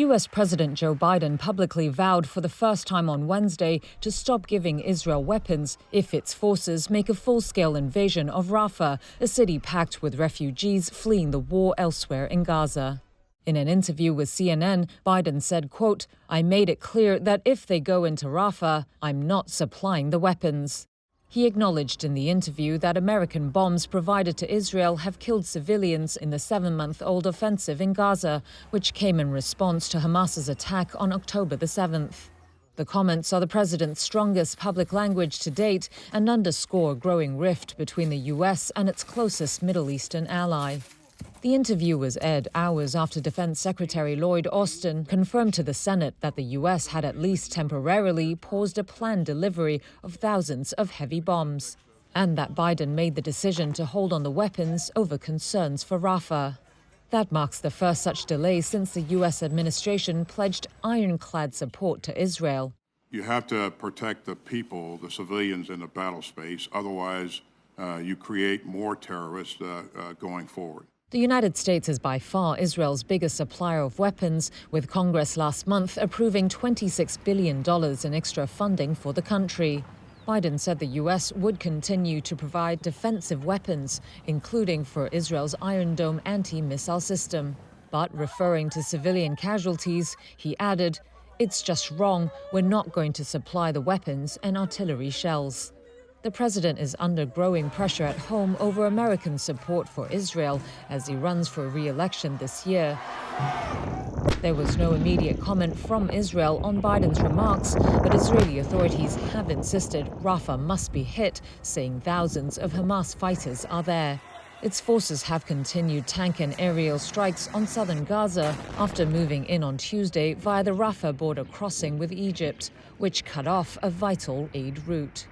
U.S. President Joe Biden publicly vowed for the first time on Wednesday to stop giving Israel weapons if its forces make a full-scale invasion of Rafah, a city packed with refugees fleeing the war elsewhere in Gaza. In an interview with CNN, Biden said, quote, "I made it clear that if they go into Rafah, I'm not supplying the weapons." He acknowledged in the interview that American bombs provided to Israel have killed civilians in the 7-month-old offensive in Gaza, which came in response to Hamas's attack on October the 7th. The comments are the president's strongest public language to date and underscore a growing rift between the U.S. and its closest Middle Eastern ally. The interview was aired hours after Defense Secretary Lloyd Austin confirmed to the Senate that the U.S. had at least temporarily paused a planned delivery of thousands of heavy bombs, and that Biden made the decision to hold on the weapons over concerns for Rafah. That marks the first such delay since the U.S. administration pledged ironclad support to Israel. You have to protect the people, the civilians in the battle space. Otherwise, you create more terrorists going forward. The United States is by far Israel's biggest supplier of weapons, with Congress last month approving $26 billion in extra funding for the country. Biden said the U.S. would continue to provide defensive weapons, including for Israel's Iron Dome anti-missile system. But referring to civilian casualties, he added, "It's just wrong. We're not going to supply the weapons and artillery shells." The president is under growing pressure at home over American support for Israel as he runs for re-election this year. There was no immediate comment from Israel on Biden's remarks, but Israeli authorities have insisted Rafah must be hit, saying thousands of Hamas fighters are there. Its forces have continued tank and aerial strikes on southern Gaza after moving in on Tuesday via the Rafah border crossing with Egypt, which cut off a vital aid route.